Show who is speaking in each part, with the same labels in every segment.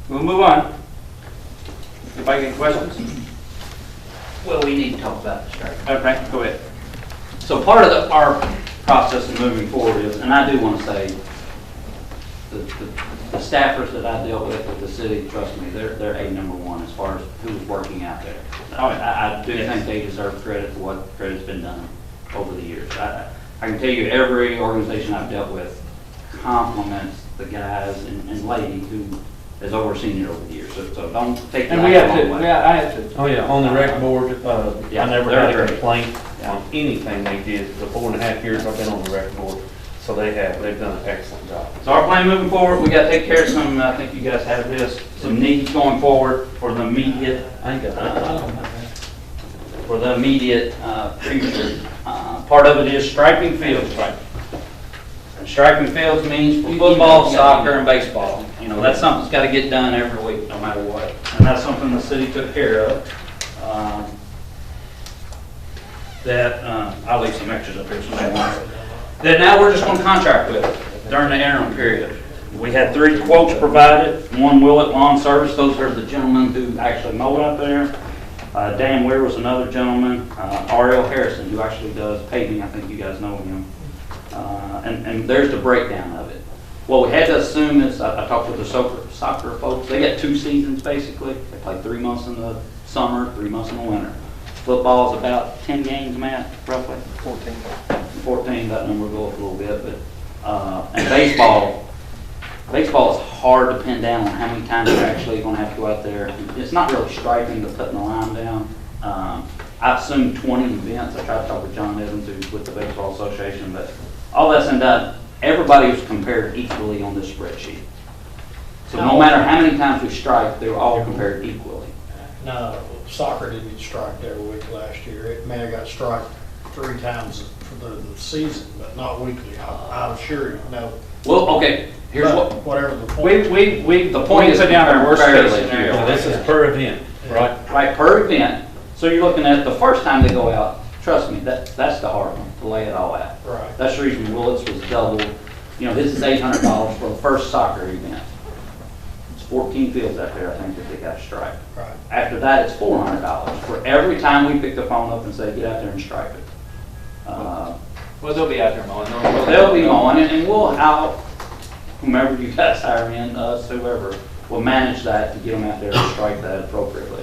Speaker 1: We'll move on. Anybody got any questions?
Speaker 2: Well, we need to talk about the strike.
Speaker 1: Okay, go ahead.
Speaker 2: So part of our process of moving forward is, and I do want to say, the staffers that I dealt with the city, trust me, they're a number one as far as who's working out there. I do think they deserve credit for what credit's been done over the years. I can tell you every organization I've dealt with compliments the guys and ladies who has overseen it over the years. So don't take that
Speaker 1: And we have
Speaker 2: the
Speaker 1: to,
Speaker 2: wrong way.
Speaker 1: I have to.
Speaker 3: Oh, yeah, on the rec board,
Speaker 2: Yeah,
Speaker 3: I never
Speaker 2: they're
Speaker 3: had a
Speaker 2: great.
Speaker 3: complaint
Speaker 2: Yeah.
Speaker 3: on anything they did. The 4.5 years I've been on the rec board, so they've done an excellent job.
Speaker 2: So our plan moving forward, we gotta take care of some, I think you guys have this, some needs going forward for the immediate,
Speaker 3: I ain't got that.
Speaker 2: future. Part of it is striping fields. And striping fields means for football, soccer, and baseball. You know, that's something that's gotta get done every week, no matter what. And that's something the city took care of. I'll leave some extras up here so they want it. That now we're just gonna contract with it during the interim period. We had 3 quotes provided, one Willett Lawn Service, those are the gentlemen who actually mow out there. Dan Weir was another gentleman, R.L. Harrison, who actually does paving, I think you guys know him. And there's the breakdown of it. What we had to assume is, I talked with the soccer folks, they got 2 seasons basically. They play 3 months in the summer, 3 months in the winter. Football is about 10 games, Matt, roughly? 14, that number will go up a little bit, but, and baseball is hard to pin down on how many times you're actually gonna have to go out there. It's not really striping, but putting the line down. I assumed 20 events. I tried to talk with John Evans, who's with the Baseball Association, but all that's been done, everybody was compared equally on this spreadsheet. So no matter how many times we strike, they were all compared equally.
Speaker 4: No, soccer didn't get striked every week last year. It may have got striked 3 times for the season, but not weekly. I'm sure you know.
Speaker 2: Well, okay, here's
Speaker 4: But
Speaker 2: what,
Speaker 4: whatever the point.
Speaker 2: the point is
Speaker 1: put down our worst case
Speaker 2: fairly
Speaker 1: scenario.
Speaker 3: So this is per event, right?
Speaker 2: Right, per event. So you're looking at the first time they go out, trust me, that's the hard one, to lay it all out.
Speaker 4: Right.
Speaker 2: That's the reason Willett's was doubled. You know, this is $800 for the first soccer event. It's 14 fields out there, I think, that they got to strike.
Speaker 4: Right.
Speaker 2: After that, it's $400 for every time we pick the phone up and say, get out there and stripe it.
Speaker 1: Well, they'll be out there mowing.
Speaker 2: They'll be mowing, and we'll out, whomever you guys hire in, us, whoever, will manage that to get them out there and strike that appropriately.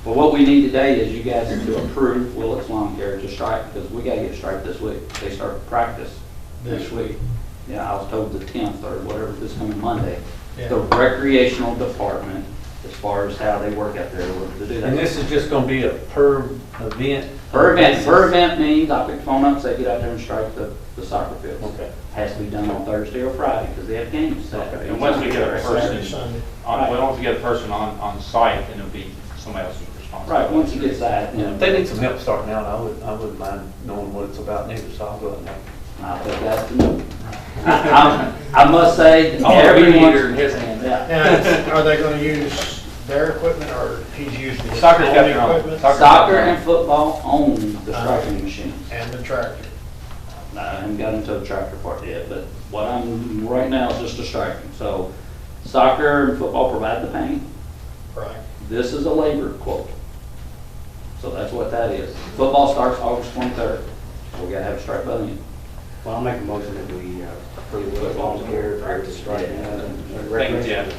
Speaker 2: But what we need today is you guys to approve Willett's Lawn Care to strike, because we gotta get striped this week. They start practice this week. Yeah, I was told the 10th or whatever, this coming Monday.
Speaker 4: Yeah.
Speaker 2: The recreational department, as far as how they work out there, to do that.
Speaker 3: And this is just gonna be a per event?
Speaker 2: Per event means I pick the phone up and say, get out there and strike the soccer field.
Speaker 3: Okay.
Speaker 2: Has to be done on Thursday or Friday, because they have games.
Speaker 1: Okay. And once we get a
Speaker 4: Saturday,
Speaker 1: person,
Speaker 4: Sunday.
Speaker 1: once we get a person on site, then it'll be somebody else's responsibility.
Speaker 2: Right, once you get that, you know.
Speaker 3: If they need some help starting out, I wouldn't mind knowing what it's about neither, so I'll go ahead and.
Speaker 2: I think that's the number. I must say,
Speaker 1: Oh,
Speaker 2: everyone.
Speaker 1: in his hand.
Speaker 2: Yeah.
Speaker 4: Now, are they gonna use their equipment, or he's using his
Speaker 1: Soccer's got
Speaker 4: own
Speaker 1: their own.
Speaker 4: equipment?
Speaker 2: Soccer and football own the striping machines.
Speaker 4: And the tractor.
Speaker 2: I haven't got into the tractor part yet, but what I'm right now is just the striping. So soccer and football provide the paint.
Speaker 4: Right.
Speaker 2: This is a labor quote. So that's what that is. Football starts August 23rd. So we gotta have a stripe by then.
Speaker 5: Well, I'll make a motion that we approve the volunteer for the strike.
Speaker 1: Thank you, Jeff.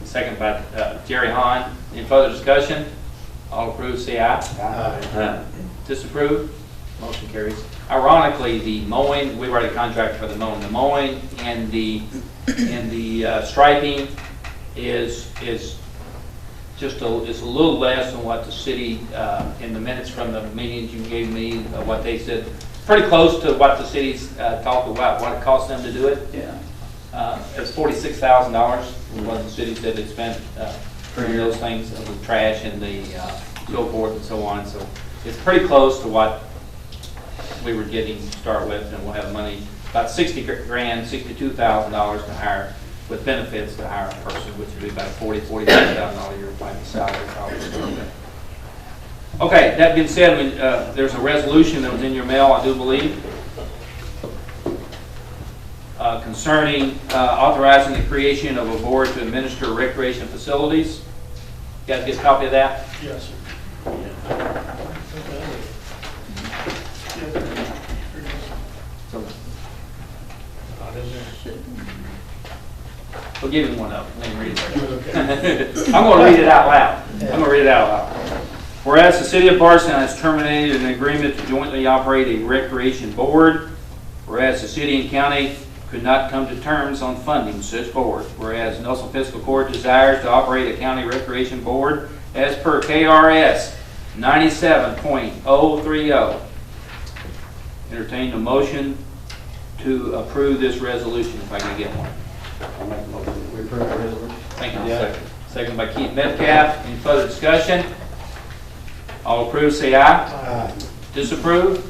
Speaker 1: Second by Jerry Hahn. Any further discussion? All approved, say aye. Disapprove? Motion carries. Ironically, the mowing, we already contracted for the mowing. The mowing and the striping is just it's a little less than what the city, in the minutes from the meetings you gave me, what they said. Pretty close to what the city's talked about, what it cost them to do it.
Speaker 2: Yeah.
Speaker 1: It was $46,000, what the city said they spent for those things, the trash and the so forth and so on. So it's pretty close to what we were getting to start with, and we'll have money, about $62,000 to hire, with benefits to hire a person, which would be about $45,000 a year, like salary probably. Okay, that being said, there's a resolution that was in your mail, I do believe. concerning authorizing the creation of a board to administer recreation facilities. You guys get a copy of that?
Speaker 4: Yes, sir. Not in there.
Speaker 1: We'll give him one up. Let him read
Speaker 4: Okay.
Speaker 1: it. I'm going to read it out loud. I'm going to read it out loud. Whereas the city of Bardstown has terminated an agreement to jointly operate a recreation board, whereas the city and county could not come to terms on funding such board, whereas Nelson Fiscal Court desires to operate a county recreation board as per KRS 97.030. Entertain a motion to approve this resolution, if I can get one.
Speaker 5: I'll make a motion that we approve the resolution.
Speaker 1: Thank you,
Speaker 3: I'll
Speaker 1: Jeff.
Speaker 3: second.
Speaker 1: Second by Keith Metcalf. Any further discussion? All approve, say aye.
Speaker 4: Aye.
Speaker 1: Disapprove?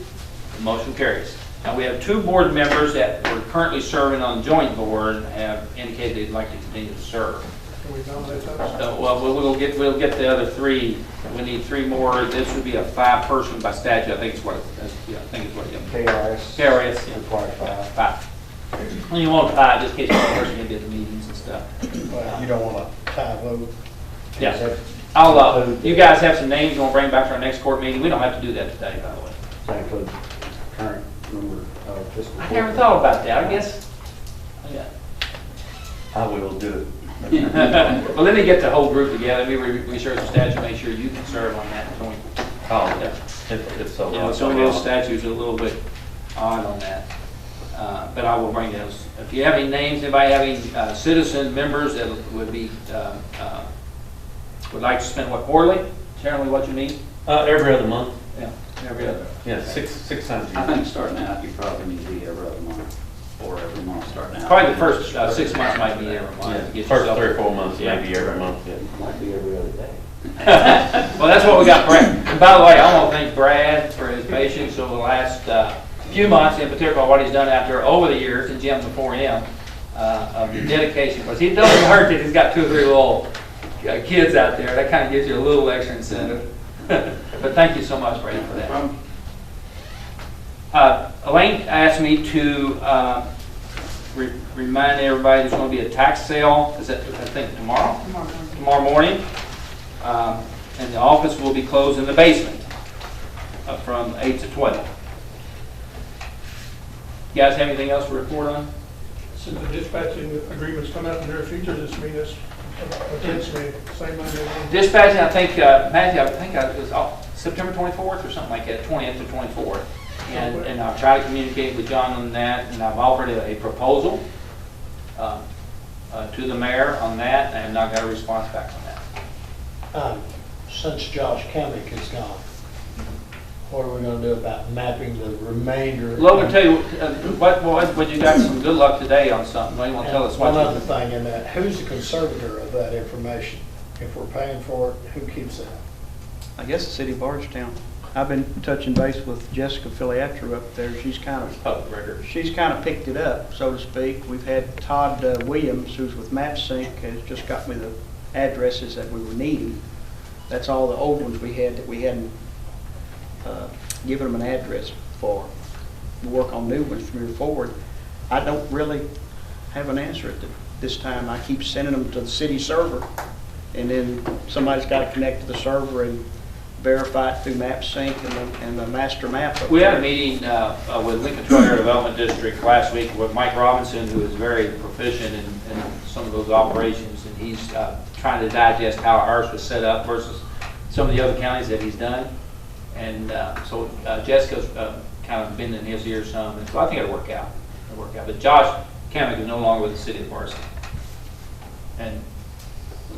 Speaker 1: The motion carries. Now, we have 2 board members that were currently serving on joint board and have indicated they'd like to continue to serve.
Speaker 4: Can we nominate those?
Speaker 1: Well, we'll get the other 3. We need 3 more. This would be a 5-person by statute. I think it's what it is. Yeah, I think it's what it is. KRS, yeah.
Speaker 5: Requires 5.
Speaker 1: 5. Well, you want 5 just in case one person can be at the meetings and stuff.
Speaker 4: Well, you don't want a tie vote.
Speaker 1: Yeah. I'll, you guys have some names you want to bring back to our next court meeting. We don't have to do that today, by the way.
Speaker 5: That includes current number of fiscal.
Speaker 1: I never thought about that, I guess. Yeah.
Speaker 3: I will do it.
Speaker 1: Well, let me get the whole group together. We research the statute, make sure you can serve on that joint.
Speaker 3: Oh,
Speaker 1: Yeah.
Speaker 3: if so.
Speaker 1: You know, some of those statutes are a little bit odd on that. But I will bring those. If you have any names, anybody have any citizen members that would be, would like to spend what, quarterly? Generally what you need?
Speaker 3: Every other month.
Speaker 1: Yeah, every other.
Speaker 3: Yeah, six times a
Speaker 2: I
Speaker 3: year.
Speaker 2: think starting out, you probably need to be every other month, or every month starting out.
Speaker 1: Probably the first 6 months might be every month. to
Speaker 3: Yeah,
Speaker 1: get
Speaker 3: first
Speaker 1: yourself-
Speaker 3: 3 or 4 months,
Speaker 1: Yeah.
Speaker 3: maybe every month, yeah.
Speaker 5: Might be every other day.
Speaker 1: Well, that's what we got, Brad. And by the way, I want to thank Brad for his patience over the last few months, in particular what he's done out there over the years, and Jim before him, of the dedication. Because he doesn't hurt that he's got 2 or 3 little kids out there. That kind of gives you a little extra incentive. But thank you so much, Brad, for that. Elaine asked me to remind everybody there's going to be a tax sale. Is that, I think, tomorrow? Tomorrow morning. And the office will be closed in the basement from 8 to 12. You guys have anything else to report on?
Speaker 6: Since the dispatching agreements come out in the near future, this mean it's against me, same Monday.
Speaker 1: Dispatching, I think, Matthew, I think it was September 24th or something like that, 20th to 24th. And I've tried to communicate with John on that, and I've offered a proposal to the mayor on that, and I've not got a response back on that.
Speaker 4: Since Josh Kamick is gone, what are we gonna do about mapping the remainder?
Speaker 1: Logan, tell you, what you got some good luck today on something. What do you want to tell us?
Speaker 4: One
Speaker 1: What
Speaker 4: other thing in that, who's the conservator of that information? If we're paying for it, who keeps that?
Speaker 7: I guess the city of Bardstown. I've been touching base with Jessica Filiatro up there. She's kind of picked it up, so to speak. We've had Todd Williams, who's with MapSync, has just got me the addresses that we were needing. That's all the old ones we had that we hadn't given them an address for. We work on new ones from here forward. I don't really have an answer at this time. I keep sending them to the city server, and then somebody's got to connect to the server and verify it through MapSync and the master map.
Speaker 1: We had a meeting with Lincoln Trail Area Development District last week with Mike Robinson, who is very proficient in some of those operations, and he's trying to digest how ours was set up versus some of the other counties that he's done. And so Jessica's kind of been in his ear some, and so I think it'll work out. But Josh Kamick is no longer with the city of Bardstown, and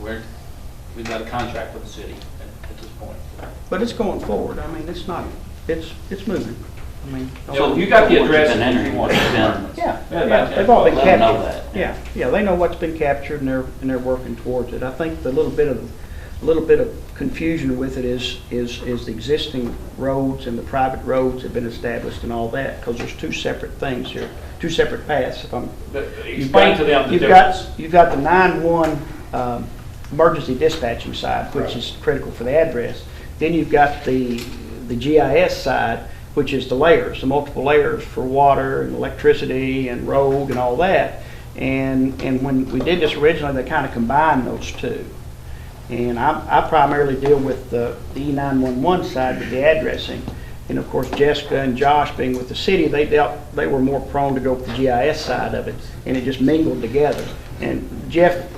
Speaker 1: we've got a contract with the city at this point.
Speaker 7: But it's going forward. I mean, it's moving. I mean,
Speaker 1: So you got the address
Speaker 2: Been
Speaker 1: if
Speaker 2: entering
Speaker 1: you want.
Speaker 7: yeah, they've all been captured. Yeah, they know what's been captured and they're working towards it. I think the little bit of confusion with it is the existing roads and the private roads have been established and all that, because there's 2 separate things here, 2 separate paths.
Speaker 1: Explain to them the
Speaker 7: you've
Speaker 1: difference.
Speaker 7: got the 911 emergency dispatching side, which is critical for the address. Then you've got the GIS side, which is the layers, the multiple layers for water and electricity and road and all that. And when we did this originally, they kind of combined those two. And I primarily deal with the E911 side with the addressing. And of course, Jessica and Josh being with the city, they were more prone to go with the GIS side of it, and it just mingled together. And Jeff,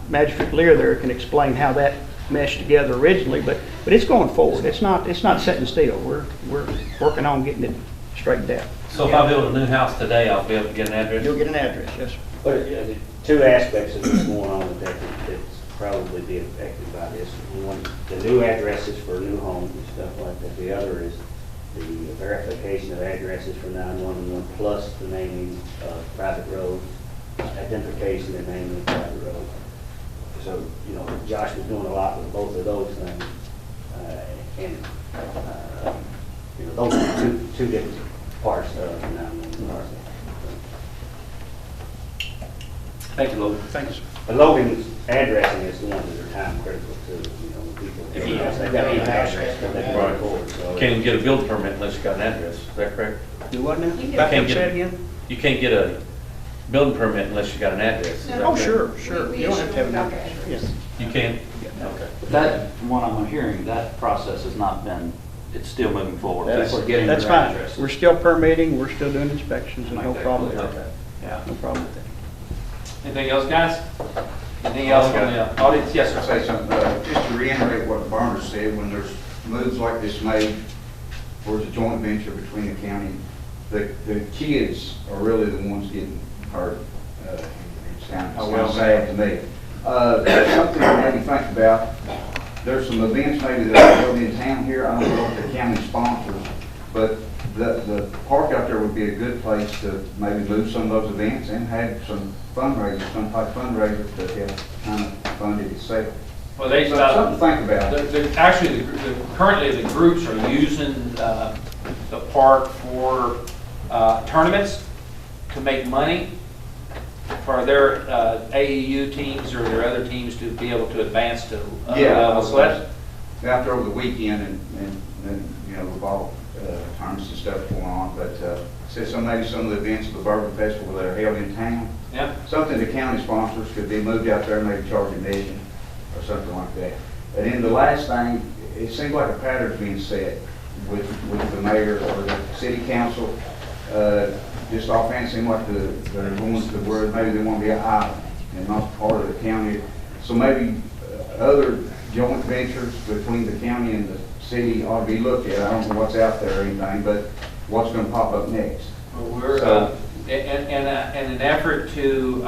Speaker 7: Magistrate Lear there can explain how that meshed together originally, but it's going forward. It's not set in steel. We're working on getting it straightened out.
Speaker 3: So if I build a new house today, I'll be able to get an address?
Speaker 7: You'll get an address, yes, sir.
Speaker 5: But two aspects of this going on with that that's probably be affected by this. One, the new addresses for new homes and stuff like that. The other is the verification of addresses for 911 plus the naming of private roads, identification and naming of private roads. So, you know, Josh was doing a lot with both of those things. You know, those are two different parts of the 911.
Speaker 1: Thank you, Logan.
Speaker 7: Thanks.
Speaker 5: But Logan's addressing is the ones that are time critical to, you know, people. They've got an address that they can
Speaker 3: Right.
Speaker 5: record, so.
Speaker 3: Can't even get a building permit unless you got an address, is that correct?
Speaker 7: Do what now?
Speaker 8: You
Speaker 7: Back
Speaker 3: can't
Speaker 7: up,
Speaker 3: get-
Speaker 7: say it again?
Speaker 3: You can't get a building permit unless you got an address. is that
Speaker 7: Oh,
Speaker 3: correct?
Speaker 7: sure.
Speaker 8: We
Speaker 7: You don't have to have an
Speaker 8: issue
Speaker 7: address.
Speaker 8: address.
Speaker 7: Yes.
Speaker 3: You can't? Okay.
Speaker 2: But that, from what I'm hearing, that process has not been, it's still moving forward. People are getting
Speaker 7: That's
Speaker 2: their
Speaker 7: fine.
Speaker 2: addresses.
Speaker 7: We're still permitting, we're still doing inspections, and no
Speaker 2: Okay.
Speaker 7: problem there.
Speaker 3: Okay.
Speaker 2: Yeah.
Speaker 7: No problem with that.
Speaker 1: Anything else, guys? Anything else from the audience? Yes, sir.
Speaker 9: Say something, just to reiterate what the Barner said, when there's moves like this made towards a joint venture between the county, the kids are really the ones getting hurt. It's kind of sad to me. Something to maybe think about, there's some events maybe that are held in town here, I don't know if the county sponsors, but the park out there would be a good place to maybe move some of those events and have some fundraisers, some type of fundraisers that have kind of funded itself.
Speaker 1: Well, they,
Speaker 9: So something to think about.
Speaker 1: actually, currently the groups are using the park for tournaments to make money for their AEU teams or their other teams to be able to advance to levels. So that's-
Speaker 9: Out there over the weekend and you know, with all tournaments and stuff going on, but said maybe some of the events of the Bourbon Festival that are held in town,
Speaker 1: Yeah.
Speaker 9: something the county sponsors could be moved out there, maybe charge admission or something like that. And then the last thing, it seems like a pattern's being set with the mayor or the city council. Just offhand, seem like they're going to where maybe they want to be an island and not part of the county. So maybe other joint ventures between the county and the city ought to be looked at. I don't know what's out there or anything, but what's going to pop up next.
Speaker 1: Well, we're,
Speaker 9: So-
Speaker 1: in an effort to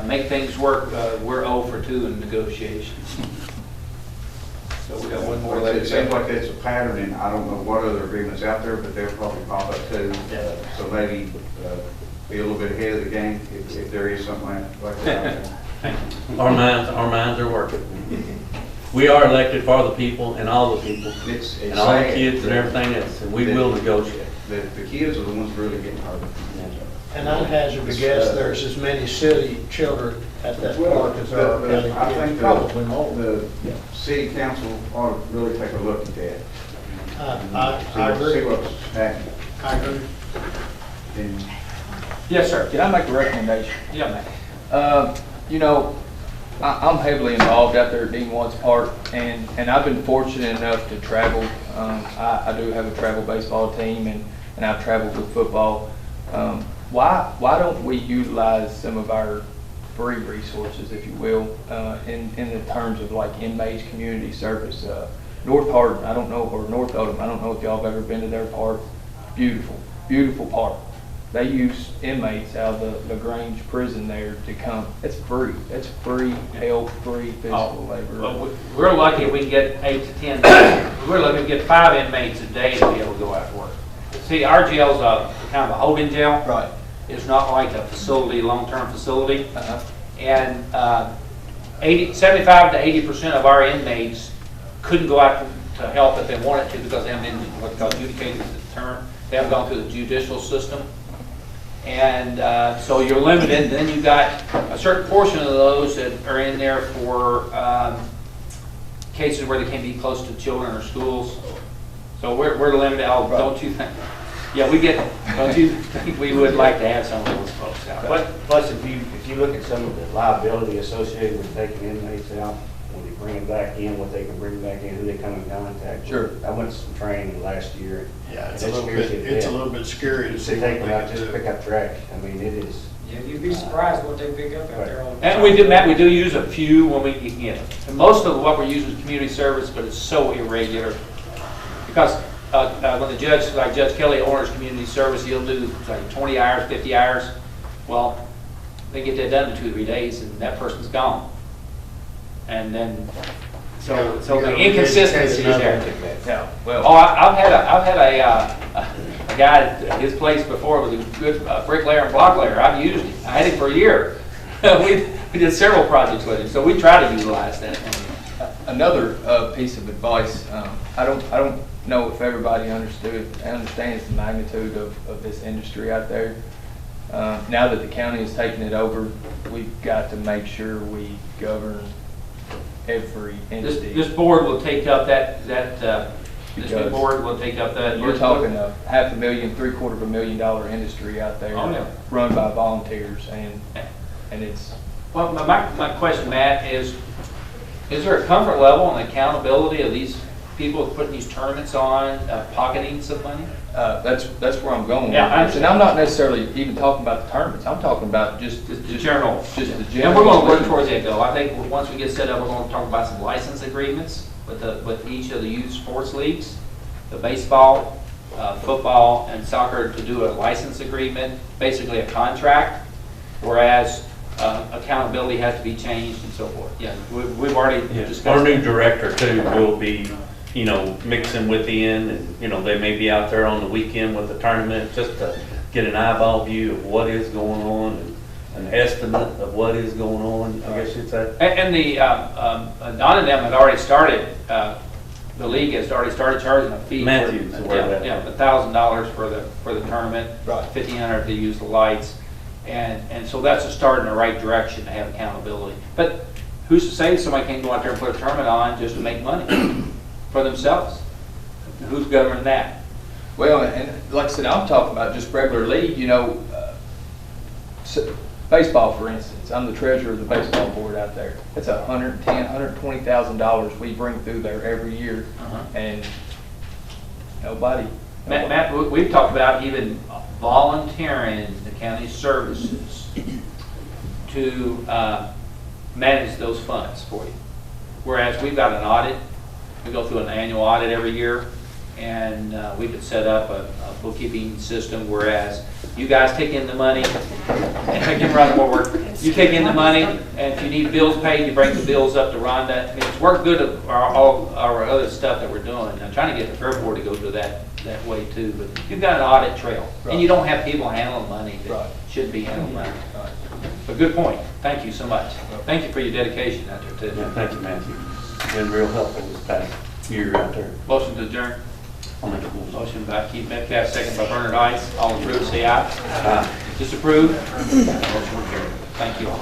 Speaker 1: make things work, we're 0 for 2 in negotiations. So we got one more
Speaker 9: It
Speaker 1: left.
Speaker 9: seems like that's a pattern, and I don't know what other agreements out there, but they'll probably pop up too. So maybe be a little bit ahead of the game if there is something like that.
Speaker 3: Our minds are working. We are elected for the people and all the people,
Speaker 9: It's
Speaker 3: and all the
Speaker 9: sad
Speaker 3: kids and
Speaker 9: that-
Speaker 3: everything else, and we will negotiate.
Speaker 9: The kids are the ones really getting hurt.
Speaker 4: And I'd hazard to guess there's as many city children at that park as there are county
Speaker 9: I
Speaker 4: kids,
Speaker 9: think
Speaker 4: probably more.
Speaker 9: the city council ought to really take a look at that.
Speaker 4: I agree.
Speaker 9: See what's happening.
Speaker 4: I agree.
Speaker 9: And
Speaker 1: Yes, sir.
Speaker 10: Can I make a recommendation?
Speaker 1: Yeah, man.
Speaker 10: You know, I'm heavily involved out there at Dean Watts Park, and I've been fortunate enough to travel. I do have a travel baseball team, and I've traveled with football. Why don't we utilize some of our free resources, if you will, in the terms of like inmates, community service? North Hardin, I don't know, or North Odom, I don't know if y'all have ever been to their park. Beautiful, beautiful park. They use inmates out of the LaGrange prison there to come. It's free. It's free health, free physical labor.
Speaker 1: Well, we're lucky if we can get 8 to 10. We're lucky to get 5 inmates a day to be able to go out to work. See, our jail's kind of a holding jail.
Speaker 10: Right.
Speaker 1: It's not like a facility, long-term facility. And 75 to 80% of our inmates couldn't go out to help if they wanted to because they haven't been what's called adjudicated is the term. They haven't gone through the judicial system. And so you're limited. Then you've got a certain portion of those that are in there for cases where they can be close to children or schools. So we're limited, oh, don't you think? Yeah, don't you think we would like to have some of those folks out?
Speaker 5: But plus, if you look at some of the liability associated with taking inmates out, when they bring them back in, what they can bring back in, who they come in contact with.
Speaker 10: Sure.
Speaker 5: I went to some training last year.
Speaker 4: Yeah, it's
Speaker 5: and
Speaker 4: a little
Speaker 5: scares
Speaker 4: bit,
Speaker 5: you to
Speaker 4: it's a
Speaker 5: death.
Speaker 4: little bit scary to see
Speaker 5: To
Speaker 4: what
Speaker 5: take them out,
Speaker 4: they
Speaker 5: just
Speaker 4: do.
Speaker 5: pick up trash. I mean, it is.
Speaker 8: Yeah, you'd be surprised what they pick up out there all the time.
Speaker 1: And we do, Matt, we do use a few when we can get them. And most of what we're using is community service, but it's so irregular. Because when the judge, like Judge Kelly orders community service, he'll do like 20 hours, 50 hours. Well, they get that done in 2 or 3 days and that person's gone. And then, so the inconsistency is there.
Speaker 10: Yeah, well.
Speaker 1: Oh, I've had a guy at his place before, was a good bricklayer and block layer. I've used him. I had him for a year. We did several projects with him, so we try to utilize that.
Speaker 10: Another piece of advice, I don't know if everybody understands the magnitude of this industry out there. Now that the county has taken it over, we've got to make sure we govern every entity.
Speaker 1: This board will take up this new
Speaker 10: Because
Speaker 1: board will take up that.
Speaker 10: You're talking a $500,000, $750,000 industry out there,
Speaker 1: Oh, yeah.
Speaker 10: run by volunteers, and it's.
Speaker 1: Well, my question, Matt, is there a comfort level and accountability of these people putting these tournaments on, pocketing some money?
Speaker 10: That's where I'm going with
Speaker 1: Yeah, I
Speaker 10: this. And I'm not necessarily even talking about the tournaments. I'm talking about just
Speaker 1: The general.
Speaker 10: Just the
Speaker 1: And
Speaker 10: general.
Speaker 1: we're going to work towards that goal. I think once we get set up, we're going to talk about some license agreements with each of the youth sports leagues, the baseball, football, and soccer, to do a license agreement, basically a contract, whereas accountability has to be changed and so forth. Yeah, we've already discussed.
Speaker 3: Our new
Speaker 1: that.
Speaker 3: director too will be, mixing within, and they may be out there on the weekend with the tournament just to get an eyeball view of what is going on and an estimate of what is going on, I guess you'd say.
Speaker 1: And the, Don and them had already started, the league has already started charging a fee.
Speaker 3: Matthews is aware of that.
Speaker 1: Yeah, $1,000 for the tournament.
Speaker 10: Right.
Speaker 1: $1,500 to use the lights. And so that's a start in the right direction to have accountability. But who's to say somebody can't go out there and put a tournament on just to make money for themselves? Who's governing that?
Speaker 10: Well, and like I said, I'm talking about just regular league, baseball, for instance. I'm the treasurer of the baseball board out there. It's $110,000, $120,000 we bring through there every year, and nobody.
Speaker 1: Matt, we've talked about even volunteering the county services to manage those funds for you. Whereas we've got an audit, we go through an annual audit every year, and we could set up a bookkeeping system, whereas you guys take in the money, and I can run more work. You take in the money, and if you need bills paid, you bring the bills up to Rhonda. I mean, it's worked good of all our other stuff that we're doing. I'm trying to get the fair board to go to that way too, but you've got an audit trail, and you don't have people handling money that should be handling money. But good point. Thank you so much. Thank you for your dedication out there too.
Speaker 3: Yeah, thank you, Matthew. You've been real helpful this past year out there.
Speaker 1: Motion to adjourn.
Speaker 3: I'll make a motion.
Speaker 1: Motion by Keith Metcalf, second by Bernard Ice. All approved, say aye.
Speaker 3: Aye.
Speaker 1: Disapprove? Motion carried. Thank you all.